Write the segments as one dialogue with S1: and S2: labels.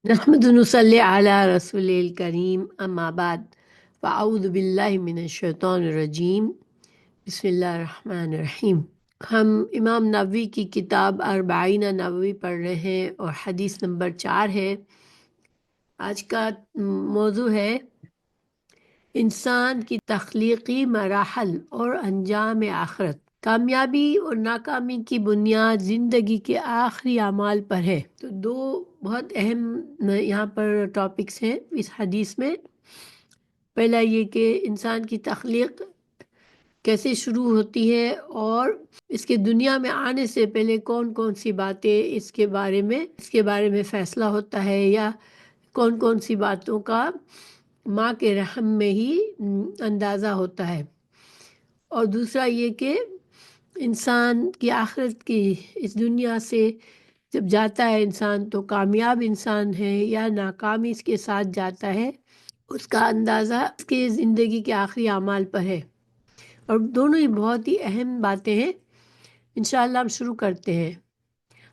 S1: نحمد نصلی علی رسول الکریم اما بعد فاعوذ باللہ من الشیطان الرجیم بسم اللہ الرحمن الرحیم۔ ہم امام نووی کی کتاب اربعین نووی پڑھ رہے ہیں اور حدیث نمبر 4 ہے۔ آج کا موضوع ہے انسان کی تخلیقی مراحل اور انجام آخرت۔ کامیابی اور ناکامی کی بنیاد زندگی کے آخری اعمال پر ہے۔ تو دو بہت اہم یہاں پر ٹاپکس ہیں اس حدیث میں۔ پہلا یہ کہ انسان کی تخلیق کیسے شروع ہوتی ہے اور اس کے دنیا میں آنے سے پہلے کون کون سی باتیں اس کے بارے میں فیصلہ ہوتا ہے، یا کون کون سی باتوں کا ماں کے رحم میں ہی اندازہ ہوتا ہے۔ اور دوسرا یہ کہ انسان کی آخرت کی اس دنیا سے جب جاتا ہے انسان تو کامیاب انسان ہے یا ناکامی اس کے ساتھ جاتا ہے، اس کا اندازہ اس کے زندگی کے آخری اعمال پر ہے۔ اور دونوں ہی بہت ہی اہم باتیں ہیں۔ انشاءاللہ ہم شروع کرتے ہیں۔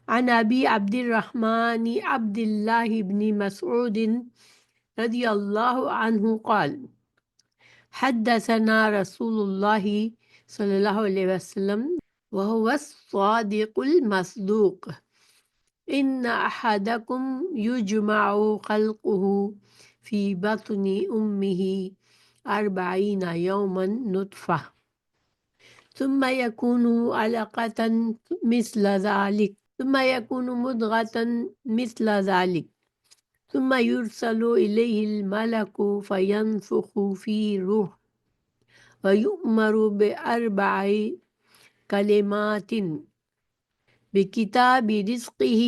S1: عن ابی عبد الرحمن عبد اللہ بن مسعود رضی اللہ عنہ قال حدثنا رسول اللہ صلی اللہ علیہ وسلم وهو الصادق المصدوق ان احدکم یجمع خلقه فی بطن امه 40 یوما نطفہ ثم يكون علقة مثل ذلك ثم يكون مضغة مثل ذلك ثم يرسل إليه الملك فينفخ فيه روح ويؤمر بأربع كلمات بكتاب رزقه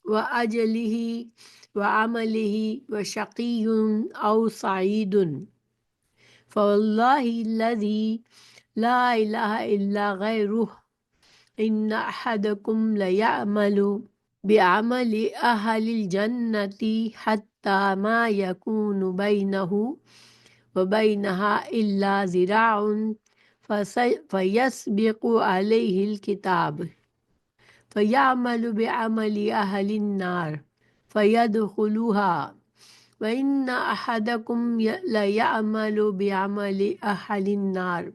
S1: وأجله وعمله وشقي أو سعيد فوالله الذي لا إله إلا غيره إن أحدكم ليعمل بعمل أهل الجنة حتى ما يكون بينه وبينها إلا ذراع فيسبق عليه الكتاب فيعمل بعمل أهل النار فيدخلها وإن أحدكم ليعمل بعمل أهل النار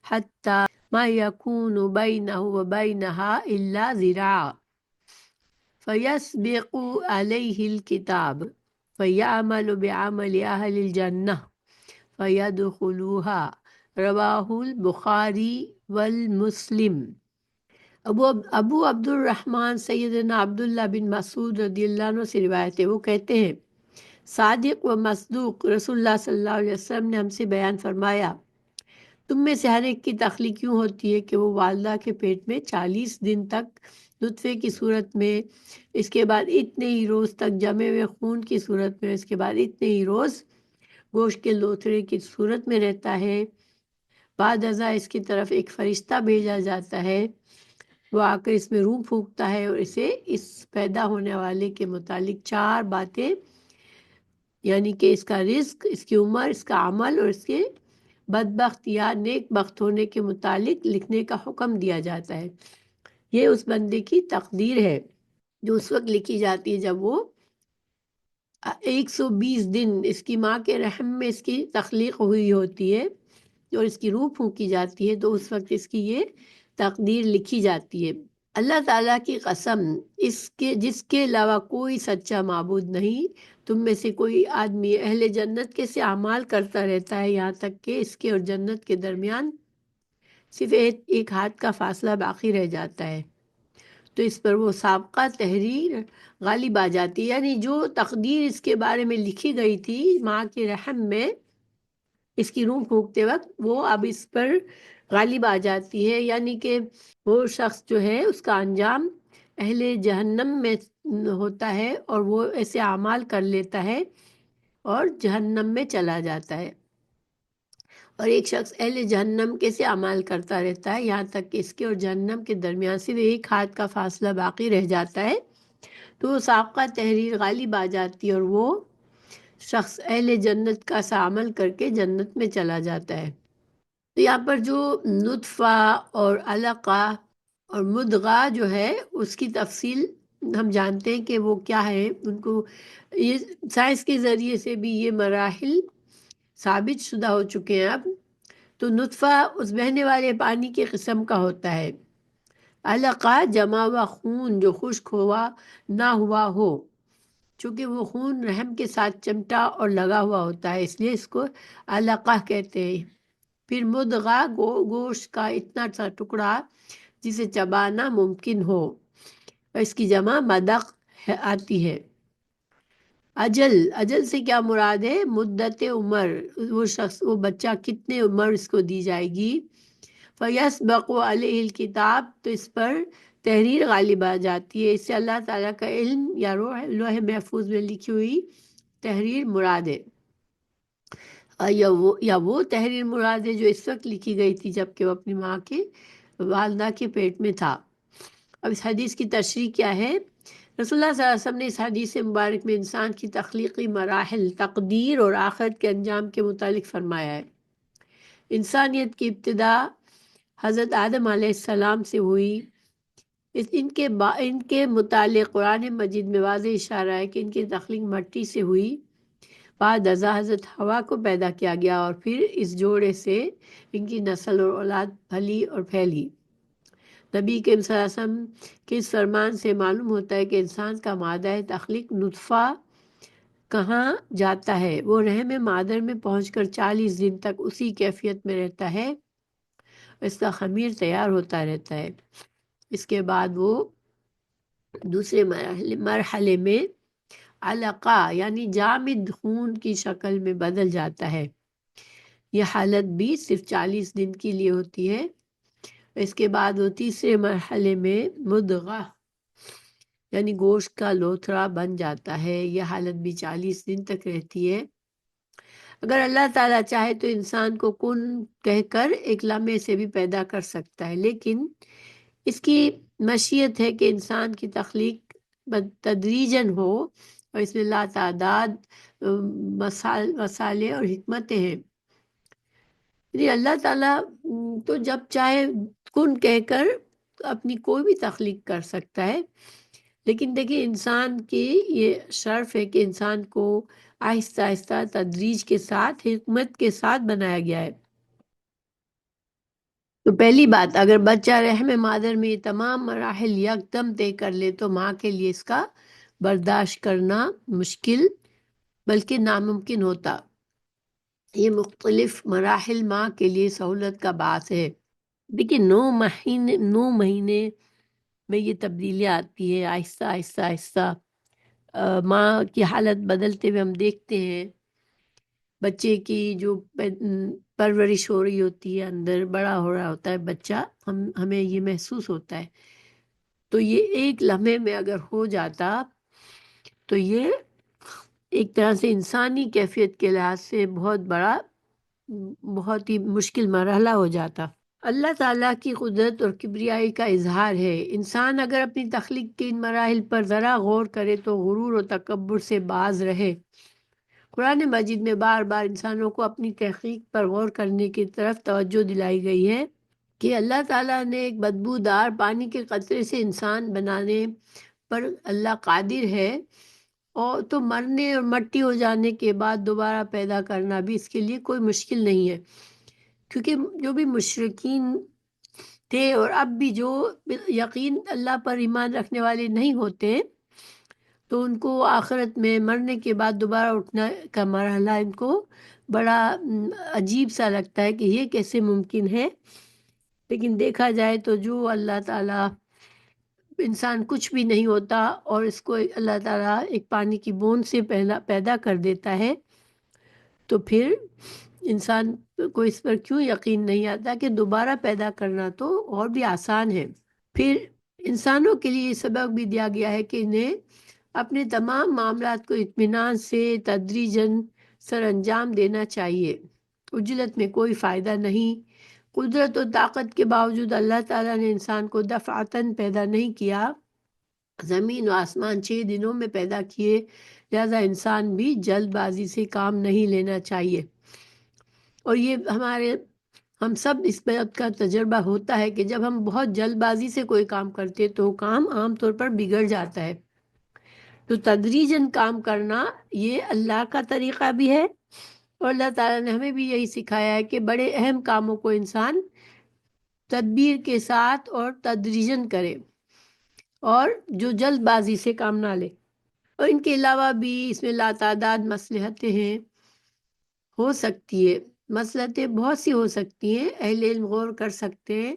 S1: حتى ما يكون بينه وبينها إلا ذراع فيسبق عليه الكتاب فيعمل بعمل أهل الجنة فيدخلوها رواہ البخاری والمسلم۔ ابو عبد الرحمن سیدنا عبداللہ بن مسعود رضی اللہ عنہ سے روایت ہے، وہ کہتے ہیں صادق و مصدوق رسول اللہ صلی اللہ علیہ وسلم نے ہم سے بیان فرمایا، تم میں سے ہر ایک کی تخلیق کیوں ہوتی ہے کہ وہ والدہ کے پیٹ میں 40 دن تک نطفے کی صورت میں، اس کے بعد اتنے ہی روز تک جمے ہوئے خون کی صورت میں، اس کے بعد اتنے ہی روز گوشت کے لوتھڑے کی صورت میں رہتا ہے۔ بعد ازاں اس کی طرف ایک فرشتہ بھیجا جاتا ہے، وہ آ کر اس میں روح پھونکتا ہے اور اسے اس پیدا ہونے والے کے متعلق 4 باتیں، یعنی کہ اس کا رزق، اس کی عمر، اس کا عمل اور اس کے بدبخت یا نیک بخت ہونے کے متعلق لکھنے کا حکم دیا جاتا ہے۔ یہ اس بندے کی تقدیر ہے جو اس وقت لکھی جاتی ہے جب وہ 120 دن اس کی ماں کے رحم میں اس کی تخلیق ہوئی ہوتی ہے اور اس کی روح پھونکی جاتی ہے، تو اس وقت اس کی یہ تقدیر لکھی جاتی ہے۔ اللہ تعالیٰ کی قسم، جس کے علاوہ کوئی سچا معبود نہیں، تم میں سے کوئی آدمی اہل جنت کے سے اعمال کرتا رہتا ہے یہاں تک کہ اس کے اور جنت کے درمیان صرف ایک ہاتھ کا فاصلہ باقی رہ جاتا ہے، تو اس پر وہ سابقہ تحریر غالب آ جاتی ہے، یعنی جو تقدیر اس کے بارے میں لکھی گئی تھی ماں کے رحم میں اس کی روح پھونکتے وقت، وہ اب اس پر غالب آ جاتی ہے، یعنی کہ وہ شخص جو ہے اس کا انجام اہل جہنم میں ہوتا ہے اور وہ ایسے اعمال کر لیتا ہے اور جہنم میں چلا جاتا ہے۔ اور ایک شخص اہل جہنم کیسے اعمال کرتا رہتا ہے یہاں تک کہ اس کے اور جہنم کے درمیان صرف ایک ہاتھ کا فاصلہ باقی رہ جاتا ہے، تو وہ سابقہ تحریر غالب آ جاتی ہے اور وہ شخص اہل جنت کا سا عمل کر کے جنت میں چلا جاتا ہے۔ تو یہاں پر جو نطفہ اور علقہ اور مدغہ جو ہے اس کی تفصیل ہم جانتے ہیں کہ وہ کیا ہے، ان کو یہ سائنس کے ذریعے سے بھی یہ مراحل ثابت شدہ ہو چکے ہیں اب۔ تو نطفہ اس بہنے والے پانی کی قسم کا ہوتا ہے، علقہ جمع ہوا خون جو خشک ہوا نہ ہوا ہو، چونکہ وہ خون رحم کے ساتھ چمٹا اور لگا ہوا ہوتا ہے، اس لیے اس کو علقہ کہتے ہیں۔ پھر مدغہ گوشت کا اتنا سا ٹکڑا جسے چبانا ممکن ہو، اور اس کی جمع مدق آتی ہے۔ اجل سے کیا مراد ہے؟ مدت عمر، وہ شخص، وہ بچہ کتنے عمر اس کو دی جائے گی۔ فَيَسْبَقُ عَلَيْهِ الْكِتَاب، تو اس پر تحریر غالب آ جاتی ہے، اس سے اللہ تعالیٰ کا علم یا لوح محفوظ میں لکھی ہوئی تحریر مراد ہے، یا وہ تحریر مراد ہے جو اس وقت لکھی گئی تھی جبکہ وہ اپنی ماں کے والدہ کے پیٹ میں تھا۔ اب اس حدیث کی تشریح کیا ہے؟ رسول اللہ صلی اللہ علیہ وسلم نے اس حدیث مبارک میں انسان کی تخلیقی مراحل، تقدیر اور آخرت کے انجام کے متعلق فرمایا ہے۔ انسانیت کی ابتدا حضرت آدم علیہ السلام سے ہوئی، ان کے متعلق قرآن مجید میں واضح اشارہ ہے کہ ان کی تخلیق مٹی سے ہوئی، بعد ازاں حضرت حوا کو پیدا کیا گیا، اور پھر اس جوڑے سے ان کی نسل اور اولاد پھلی اور پھیلی۔ نبی کریم صلی اللہ علیہ وسلم کے اس فرمان سے معلوم ہوتا ہے کہ انسان کا مادہ تخلیق نطفہ کہاں جاتا ہے، وہ رحم مادر میں پہنچ کر 40 دن تک اسی کیفیت میں رہتا ہے، اس کا خمیر تیار ہوتا رہتا ہے۔ اس کے بعد وہ دوسرے مرحلے میں علقہ یعنی جامد خون کی شکل میں بدل جاتا ہے۔ یہ حالت بھی صرف 40 دن کے لیے ہوتی ہے۔ اس کے بعد وہ تیسرے مرحلے میں مدغہ یعنی گوشت کا لوتھڑا بن جاتا ہے، یہ حالت بھی 40 دن تک رہتی ہے۔ اگر اللہ تعالیٰ چاہے تو انسان کو کن کہہ کر ایک لمحے سے بھی پیدا کر سکتا ہے، لیکن اس کی مشیت ہے کہ انسان کی تخلیق تدریجاً ہو، اور اس میں لاتعداد مسالے اور حکمتیں ہیں۔ یعنی اللہ تعالیٰ تو جب چاہے کن کہہ کر اپنی کوئی بھی تخلیق کر سکتا ہے، لیکن دیکھیں انسان کی یہ شرف ہے کہ انسان کو آہستہ آہستہ تدریج کے ساتھ حکمت کے ساتھ بنایا گیا ہے۔ تو پہلی بات، اگر بچہ رحم مادر میں یہ تمام مراحل یکدم طے کر لے تو ماں کے لیے اس کا برداشت کرنا مشکل بلکہ ناممکن ہوتا۔ یہ مختلف مراحل ماں کے لیے سہولت کا باعث ہے۔ دیکھیے 9 مہینے میں یہ تبدیلیاں آتی ہے، آہستہ آہستہ آہستہ ماں کی حالت بدلتے ہوئے ہم دیکھتے ہیں۔ بچے کی جو پرورش ہو رہی ہوتی ہے، اندر بڑا ہو رہا ہوتا ہے بچہ، ہمیں یہ محسوس ہوتا ہے۔ تو یہ ایک لمحے میں اگر ہو جاتا تو یہ ایک طرح سے انسانی کیفیت کے لحاظ سے بہت ہی مشکل مرحلہ ہو جاتا۔ اللہ تعالیٰ کی قدرت اور کبریائی کا اظہار ہے۔ انسان اگر اپنی تخلیق کے ان مراحل پر ذرا غور کرے تو غرور و تکبر سے باز رہے۔ قرآن مجید میں بار بار انسانوں کو اپنی تحقیق پر غور کرنے کی طرف توجہ دلائی گئی ہے کہ اللہ تعالیٰ نے ایک بدبودار پانی کے قطرے سے انسان بنانے پر اللہ قادر ہے، اور تو مرنے اور مٹی ہو جانے کے بعد دوبارہ پیدا کرنا بھی اس کے لیے کوئی مشکل نہیں ہے، کیونکہ جو بھی مشرکین تھے اور اب بھی جو یقین اللہ پر ایمان رکھنے والے نہیں ہوتے، تو ان کو آخرت میں مرنے کے بعد دوبارہ اٹھنا کا مرحلہ ان کو بڑا عجیب سا لگتا ہے کہ یہ کیسے ممکن ہے۔ لیکن دیکھا جائے تو جو اللہ تعالیٰ، انسان کچھ بھی نہیں ہوتا اور اس کو اللہ تعالیٰ ایک پانی کی بوند سے پیدا کر دیتا ہے، تو پھر انسان کو اس پر کیوں یقین نہیں آتا کہ دوبارہ پیدا کرنا تو اور بھی آسان ہے۔ پھر انسانوں کے لیے یہ سبق بھی دیا گیا ہے کہ انہیں اپنے تمام معاملات کو اطمینان سے تدریجاً سر انجام دینا چاہیے، عجلت میں کوئی فائدہ نہیں۔ قدرت و طاقت کے باوجود اللہ تعالیٰ نے انسان کو دفعتاً پیدا نہیں کیا، زمین و آسمان 6 دنوں میں پیدا کیے، لہذا انسان بھی جلد بازی سے کام نہیں لینا چاہیے۔ اور یہ ہم سب اس بات کا تجربہ ہوتا ہے کہ جب ہم بہت جلد بازی سے کوئی کام کرتے تو کام عام طور پر بگڑ جاتا ہے۔ تو تدریجاً کام کرنا یہ اللہ کا طریقہ بھی ہے، اور اللہ تعالیٰ نے ہمیں بھی یہی سکھایا ہے کہ بڑے اہم کاموں کو انسان تدبیر کے ساتھ اور تدریجاً کرے، اور جو جلد بازی سے کام نہ لے۔ اور ان کے علاوہ بھی اس میں لاتعداد مصلحتیں ہیں، ہو سکتی ہے، مصلحتیں بہت سی ہو سکتی ہیں، اہل علم غور کر سکتے ہیں۔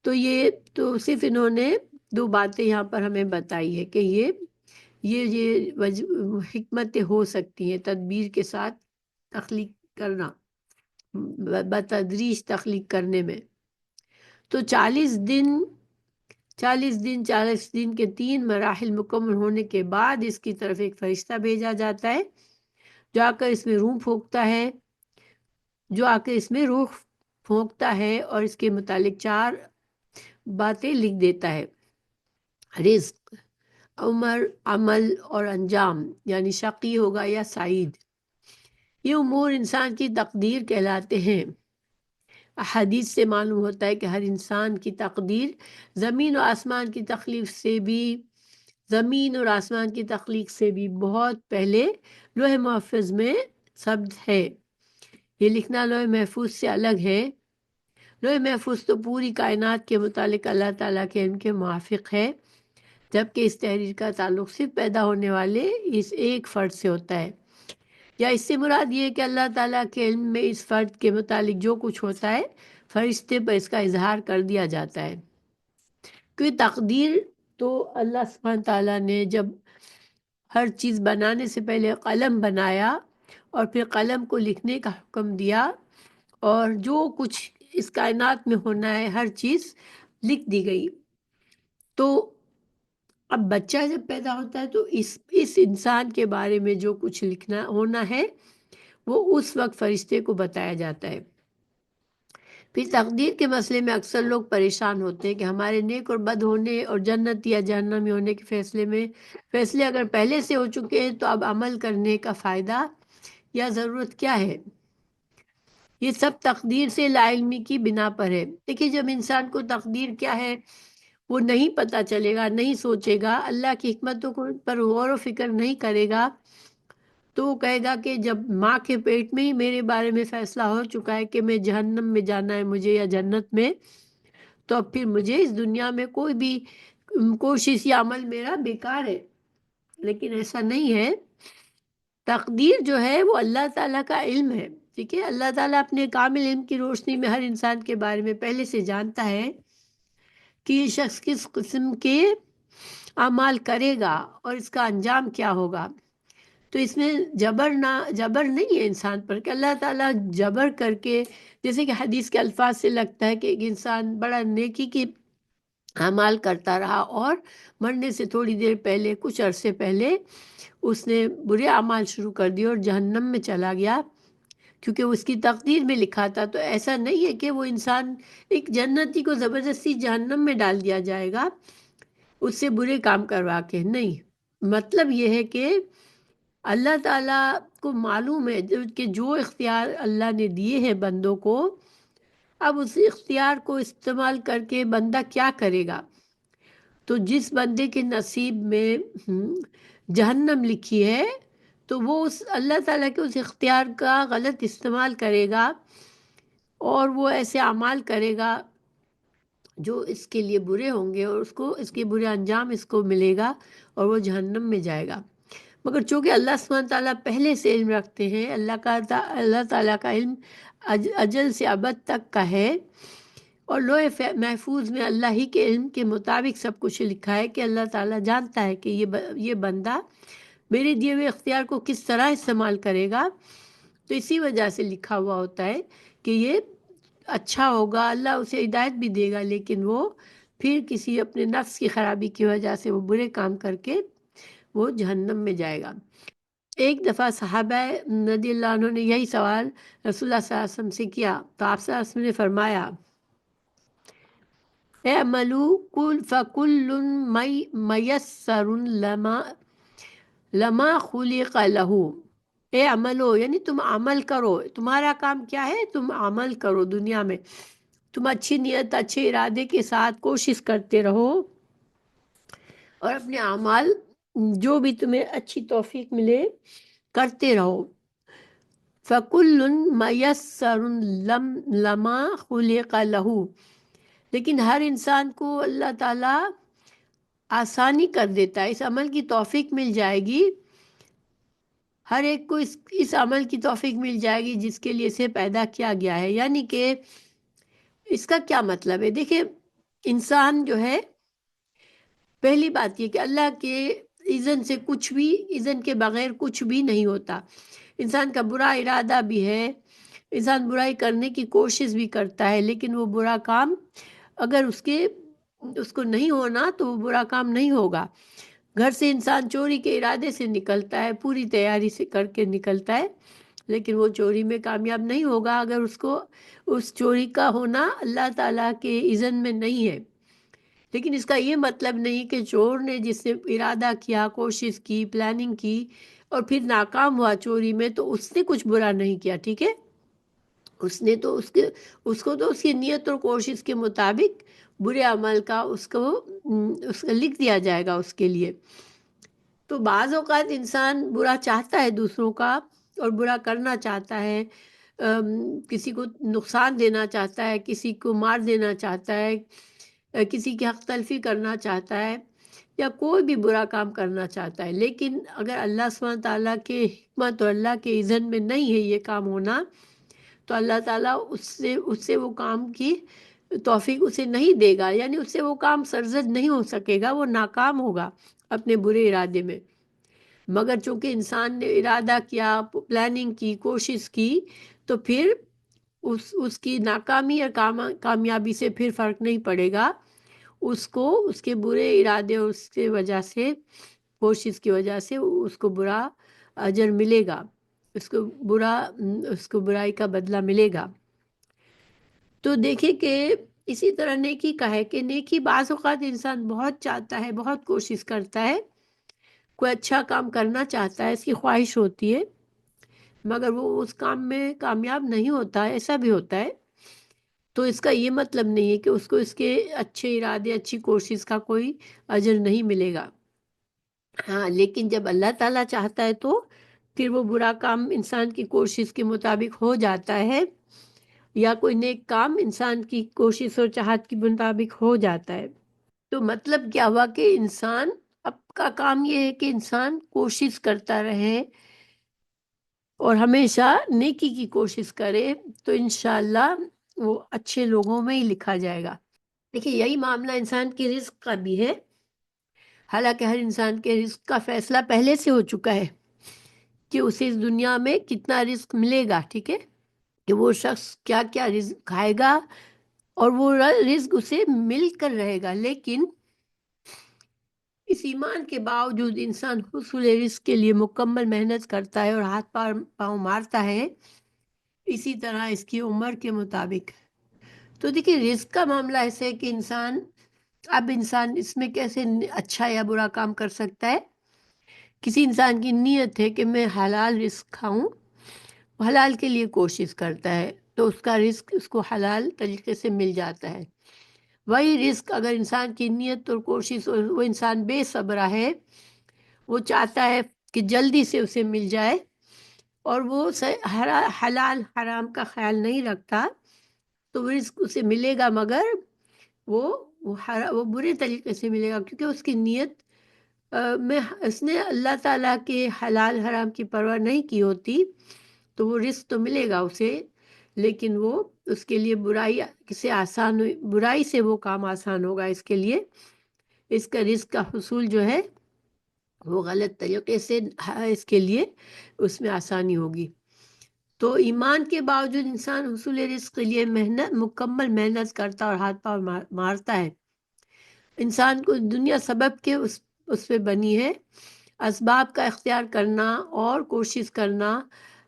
S1: تو یہ تو صرف انہوں نے دو باتیں یہاں پر ہمیں بتائی ہے کہ یہ حکمتیں ہو سکتی ہیں تدبیر کے ساتھ تخلیق کرنا، بتدریج تخلیق کرنے میں۔ تو 40 دن کے 3 مراحل مکمل ہونے کے بعد اس کی طرف ایک فرشتہ بھیجا جاتا ہے جو آ کر اس میں روح پھونکتا ہے اور اس کے متعلق 4 باتیں لکھ دیتا ہے: رزق، عمر، عمل اور انجام، یعنی شقی ہوگا یا سعید۔ یہ امور انسان کی تقدیر کہلاتے ہیں۔ حدیث سے معلوم ہوتا ہے کہ ہر انسان کی تقدیر زمین و آسمان کی تخلیق سے بھی بہت پہلے لوح محفوظ میں ثبت ہے۔ یہ لکھنا لوح محفوظ سے الگ ہے۔ لوح محفوظ تو پوری کائنات کے متعلق اللہ تعالیٰ کے علم کے موافق ہے، جبکہ اس تحریر کا تعلق صرف پیدا ہونے والے اس ایک فرد سے ہوتا ہے، یا اس سے مراد یہ ہے کہ اللہ تعالیٰ کے علم میں اس فرد کے متعلق جو کچھ ہوتا ہے فرشتے پر اس کا اظہار کر دیا جاتا ہے۔ کیونکہ تقدیر تو اللہ سبحانہ تعالیٰ نے جب ہر چیز بنانے سے پہلے قلم بنایا اور پھر قلم کو لکھنے کا حکم دیا، اور جو کچھ اس کائنات میں ہونا ہے ہر چیز لکھ دی گئی۔ تو اب بچہ جب پیدا ہوتا ہے تو اس انسان کے بارے میں جو کچھ لکھنا ہونا ہے وہ اس وقت فرشتے کو بتایا جاتا ہے۔ پھر تقدیر کے مسئلے میں اکثر لوگ پریشان ہوتے ہیں کہ ہمارے نیک اور بد ہونے اور جنت یا جہنمی ہونے کے فیصلے اگر پہلے سے ہو چکے ہیں تو اب عمل کرنے کا فائدہ یا ضرورت کیا ہے؟ یہ سب تقدیر سے لا علمی کی بنا پر ہے۔ دیکھیے، جب انسان کو تقدیر کیا ہے وہ نہیں پتہ چلے گا، نہیں سوچے گا، اللہ کی حکمتوں پر غور و فکر نہیں کرے گا، تو وہ کہے گا کہ جب ماں کے پیٹ میں ہی میرے بارے میں فیصلہ ہو چکا ہے کہ میں جہنم میں جانا ہے مجھے یا جنت میں، تو اب پھر مجھے اس دنیا میں کوئی بھی کوشش یا عمل میرا بیکار ہے۔ لیکن ایسا نہیں ہے۔ تقدیر جو ہے وہ اللہ تعالیٰ کا علم ہے، ٹھیک ہے؟ اللہ تعالیٰ اپنے کامل علم کی روشنی میں ہر انسان کے بارے میں پہلے سے جانتا ہے کہ یہ شخص کس قسم کے اعمال کرے گا اور اس کا انجام کیا ہوگا۔ تو اس میں جبر نہیں ہے انسان پر کہ اللہ تعالیٰ جبر کر کے، جیسے کہ حدیث کے الفاظ سے لگتا ہے کہ ایک انسان بڑا نیکی کی اعمال کرتا رہا اور مرنے سے تھوڑی دیر پہلے، کچھ عرصے پہلے اس نے برے اعمال شروع کر دیے اور جہنم میں چلا گیا کیونکہ اس کی تقدیر میں لکھا تھا۔ تو ایسا نہیں ہے کہ وہ انسان ایک جنتی کو زبردستی جہنم میں ڈال دیا جائے گا اس سے برے کام کروا کے، نہیں۔ مطلب یہ ہے کہ اللہ تعالیٰ کو معلوم ہے کہ جو اختیار اللہ نے دیے ہیں بندوں کو، اب اس اختیار کو استعمال کر کے بندہ کیا کرے گا۔ تو جس بندے کے نصیب میں جہنم لکھی ہے تو وہ اللہ تعالیٰ کے اس اختیار کا غلط استعمال کرے گا اور وہ ایسے اعمال کرے گا جو اس کے لیے برے ہوں گے، اور اس کے برے انجام اس کو ملے گا اور وہ جہنم میں جائے گا۔ مگر چونکہ اللہ سبحانہ تعالیٰ پہلے سے علم رکھتے ہیں، اللہ تعالیٰ کا علم اجل سے ابد تک کا ہے، اور لوح محفوظ میں اللہ ہی کے علم کے مطابق سب کچھ لکھا ہے کہ اللہ تعالیٰ جانتا ہے کہ یہ بندہ میرے دیے ہوئے اختیار کو کس طرح استعمال کرے گا۔ تو اسی وجہ سے لکھا ہوا ہوتا ہے کہ یہ اچھا ہوگا، اللہ اسے ہدایت بھی دے گا، لیکن وہ پھر کسی اپنے نفس کی خرابی کی وجہ سے وہ برے کام کر کے وہ جہنم میں جائے گا۔ ایک دفعہ صحابہ رضی اللہ عنہ نے یہی سوال رسول اللہ صلی اللہ علیہ وسلم سے کیا، تو آپ صلی اللہ علیہ وسلم نے فرمایا: اعملوا فکل میسر لما خلق لہ۔ اے عملو، یعنی تم عمل کرو، تمہارا کام کیا ہے؟ تم عمل کرو دنیا میں، تم اچھی نیت، اچھے ارادے کے ساتھ کوشش کرتے رہو اور اپنے اعمال جو بھی تمہیں اچھی توفیق ملے کرتے رہو. فَكُلٌّ مَيَسَّرٌ لَمَا خُلِقَ لَهُ، لیکن ہر انسان کو اللہ تعالیٰ آسانی کر دیتا ہے، اس عمل کی توفیق مل جائے گی. ہر ایک کو اس عمل کی توفیق مل جائے گی جس کے لیے اسے پیدا کیا گیا ہے. یعنی کہ اس کا کیا مطلب ہے؟ دیکھیں، انسان جو ہے، پہلی بات یہ کہ اللہ کے اذن سے کچھ بھی، اذن کے بغیر کچھ بھی نہیں ہوتا. انسان کا برا ارادہ بھی ہے، انسان برائی کرنے کی کوشش بھی کرتا ہے، لیکن وہ برا کام اگر اس کو نہیں ہونا تو وہ برا کام نہیں ہوگا. گھر سے انسان چوری کے ارادے سے نکلتا ہے، پوری تیاری سے کر کے نکلتا ہے، لیکن وہ چوری میں کامیاب نہیں ہوگا اگر اس چوری کا ہونا اللہ تعالیٰ کے اذن میں نہیں ہے. لیکن اس کا یہ مطلب نہیں کہ چور نے جس نے ارادہ کیا، کوشش کی، پلاننگ کی اور پھر ناکام ہوا چوری میں، تو اس نے کچھ برا نہیں کیا. ٹھیک ہے، اس نے تو اس کو تو اس کی نیت اور کوشش کے مطابق برے عمل کا اس کو لکھ دیا جائے گا اس کے لیے. تو بعض اوقات انسان برا چاہتا ہے دوسروں کا اور برا کرنا چاہتا ہے، کسی کو نقصان دینا چاہتا ہے، کسی کو مار دینا چاہتا ہے، کسی کی حق تلفی کرنا چاہتا ہے، یا کوئی بھی برا کام کرنا چاہتا ہے. لیکن اگر اللہ سبحانہ تعالیٰ کے حکمت اور اللہ کے اذن میں نہیں ہے یہ کام ہونا، تو اللہ تعالیٰ اس سے وہ کام کی توفیق اسے نہیں دے گا. یعنی اس سے وہ کام سرزد نہیں ہو سکے گا، وہ ناکام ہوگا اپنے برے ارادے میں. مگر چونکہ انسان نے ارادہ کیا، پلاننگ کی، کوشش کی، تو پھر اس کی ناکامی اور کامیابی سے پھر فرق نہیں پڑے گا. اس کو اس کے برے ارادے اور اس کی وجہ سے، کوشش کی وجہ سے اس کو برا اجر ملے گا، اس کو برائی کا بدلہ ملے گا. تو دیکھیں کہ اسی طرح نیکی کا ہے کہ نیکی بعض اوقات انسان بہت چاہتا ہے، بہت کوشش کرتا ہے، کوئی اچھا کام کرنا چاہتا ہے، اس کی خواہش ہوتی ہے، مگر وہ اس کام میں کامیاب نہیں ہوتا ہے، ایسا بھی ہوتا ہے. تو اس کا یہ مطلب نہیں ہے کہ اس کو اس کے اچھے ارادے، اچھی کوشش کا کوئی اجر نہیں ملے گا. ہاں، لیکن جب اللہ تعالیٰ چاہتا ہے تو پھر وہ برا کام انسان کی کوشش کے مطابق ہو جاتا ہے، یا کوئی نیک کام انسان کی کوشش اور چاہت کے مطابق ہو جاتا ہے. تو مطلب کیا ہوا کہ انسان اب کا کام یہ ہے کہ انسان کوشش کرتا رہے اور ہمیشہ نیکی کی کوشش کرے، تو انشاءاللہ وہ اچھے لوگوں میں ہی لکھا جائے گا. دیکھیے، یہی معاملہ انسان کی رزق کا بھی ہے. حالانکہ ہر انسان کے رزق کا فیصلہ پہلے سے ہو چکا ہے کہ اسے اس دنیا میں کتنا رزق ملے گا. ٹھیک ہے، کہ وہ شخص کیا کیا رزق کھائے گا اور وہ رزق اسے مل کر رہے گا. لیکن اس ایمان کے باوجود انسان حصول رزق کے لیے مکمل محنت کرتا ہے اور ہاتھ پاؤں مارتا ہے، اسی طرح اس کی عمر کے مطابق. تو دیکھیے، رزق کا معاملہ ایسے ہے کہ انسان اس میں کیسے اچھا یا برا کام کر سکتا ہے. کسی انسان کی نیت ہے کہ میں حلال رزق کھاؤں، حلال کے لیے کوشش کرتا ہے، تو اس کا رزق اس کو حلال طریقے سے مل جاتا ہے. وہی رزق اگر انسان کی نیت اور کوشش، اور وہ انسان بے صبر ہے، وہ چاہتا ہے کہ جلدی سے اسے مل جائے، اور وہ حلال حرام کا خیال نہیں رکھتا، تو وہ رزق اسے ملے گا، مگر وہ برے طریقے سے ملے گا، کیونکہ اس کی نیت میں اس نے اللہ تعالیٰ کے حلال حرام کی پرواہ نہیں کی ہوتی. تو وہ رزق تو ملے گا اسے، لیکن وہ اس کے لیے برائی سے وہ کام آسان ہوگا اس کے لیے. اس کا رزق کا حصول جو ہے وہ غلط طریقے سے اس کے لیے اس میں آسانی ہوگی. تو ایمان کے باوجود انسان حصول رزق کے لیے مکمل محنت کرتا اور ہاتھ پاؤں مارتا ہے. انسان کو دنیا سبب کے اس پہ بنی ہے. اسباب کا اختیار کرنا اور کوشش کرنا،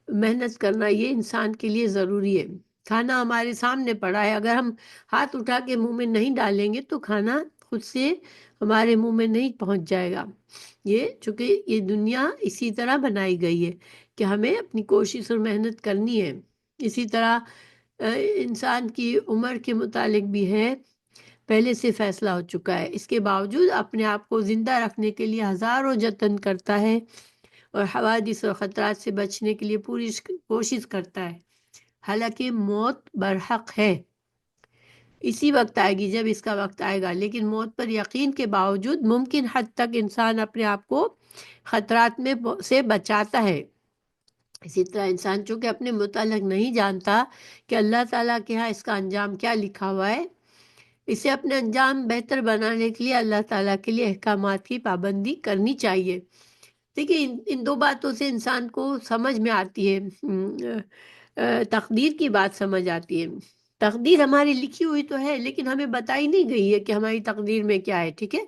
S1: محنت کرنا، یہ انسان کے لیے ضروری ہے. کھانا ہمارے سامنے پڑا ہے، اگر ہم ہاتھ اٹھا کے منہ میں نہیں ڈالیں گے تو کھانا خود سے ہمارے منہ میں نہیں پہنچ جائے گا. چونکہ یہ دنیا اسی طرح بنائی گئی ہے کہ ہمیں اپنی کوشش اور محنت کرنی ہے. اسی طرح انسان کی عمر کے متعلق بھی ہے. پہلے سے فیصلہ ہو چکا ہے، اس کے باوجود اپنے آپ کو زندہ رکھنے کے لیے ہزاروں جتن کرتا ہے اور حوادث اور خطرات سے بچنے کے لیے پوری کوشش کرتا ہے، حالانکہ موت برحق ہے، اسی وقت آئے گی جب اس کا وقت آئے گا، لیکن موت پر یقین کے باوجود ممکن حد تک انسان اپنے آپ کو خطرات میں سے بچاتا ہے۔ اسی طرح انسان چونکہ اپنے متعلق نہیں جانتا کہ اللہ تعالیٰ کے ہاں اس کا انجام کیا لکھا ہوا ہے، اسے اپنے انجام بہتر بنانے کے لیے اللہ تعالیٰ کے لیے احکامات کی پابندی کرنی چاہیے۔ دیکھیے ان دو باتوں سے انسان کو سمجھ میں آتی ہے، تقدیر کی بات سمجھ آتی ہے۔ تقدیر ہماری لکھی ہوئی تو ہے، لیکن ہمیں بتائی نہیں گئی ہے کہ ہماری تقدیر میں کیا ہے، ٹھیک ہے؟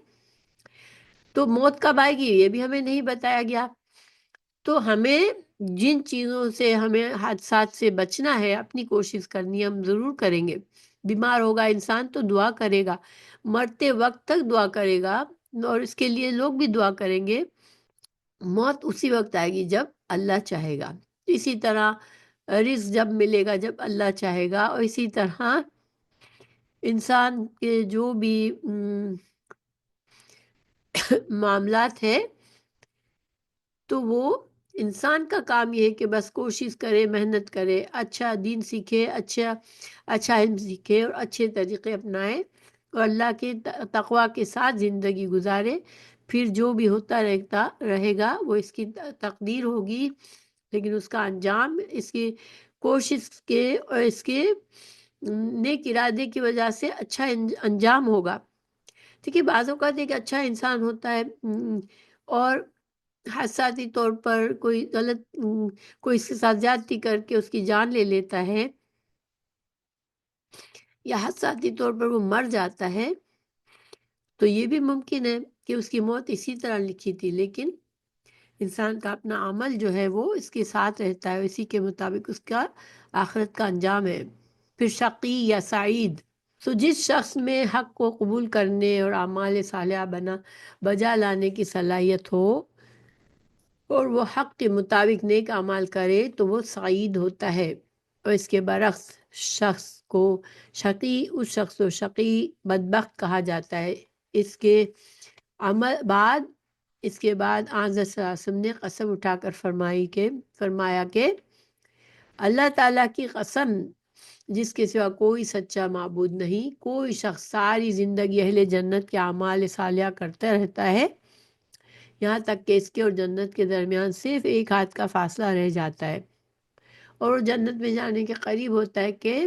S1: تو موت کب آئے گی یہ بھی ہمیں نہیں بتایا گیا۔ تو ہمیں جن چیزوں سے ہمیں حادثات سے بچنا ہے اپنی کوشش کرنی ہم ضرور کریں گے۔ بیمار ہوگا انسان تو دعا کرے گا، مرتے وقت تک دعا کرے گا، اور اس کے لیے لوگ بھی دعا کریں گے۔ موت اسی وقت آئے گی جب اللہ چاہے گا، اسی طرح رزق جب ملے گا جب اللہ چاہے گا، اور اسی طرح انسان کے جو بھی معاملات ہے تو وہ انسان کا کام یہ ہے کہ بس کوشش کرے، محنت کرے، اچھا دین سیکھے، اچھا علم سیکھے اور اچھے طریقے اپنائے اور اللہ کے تقوی کے ساتھ زندگی گزارے، پھر جو بھی ہوتا رہے گا وہ اس کی تقدیر ہوگی، لیکن اس کا انجام اس کی کوشش کے اور اس کے نیک ارادے کی وجہ سے اچھا انجام ہوگا۔ دیکھیے بعض اوقات ایک اچھا انسان ہوتا ہے اور حادثاتی طور پر کوئی اس کے ساتھ زیادتی کر کے اس کی جان لے لیتا ہے، یا حادثاتی طور پر وہ مر جاتا ہے، تو یہ بھی ممکن ہے کہ اس کی موت اسی طرح لکھی تھی، لیکن انسان کا اپنا عمل جو ہے وہ اس کے ساتھ رہتا ہے، اسی کے مطابق اس کا آخرت کا انجام ہے۔ پھر شقی یا سعید، تو جس شخص میں حق کو قبول کرنے اور اعمال صالحہ بجا لانے کی صلاحیت ہو اور وہ حق کے مطابق نیک اعمال کرے تو وہ سعید ہوتا ہے، اور اس کے برعکس شخص کو شقی، اس شخص کو شقی بدبخت کہا جاتا ہے۔ اس کے بعد آنظر صلی اللہ علیہ وسلم نے قسم اٹھا کر فرمایا کہ اللہ تعالیٰ کی قسم جس کے سوا کوئی سچا معبود نہیں، کوئی شخص ساری زندگی اہل جنت کے اعمال صالحہ کرتا رہتا ہے یہاں تک کہ اس کے اور جنت کے درمیان صرف ایک ہاتھ کا فاصلہ رہ جاتا ہے، اور وہ جنت میں جانے کے قریب ہوتا ہے کہ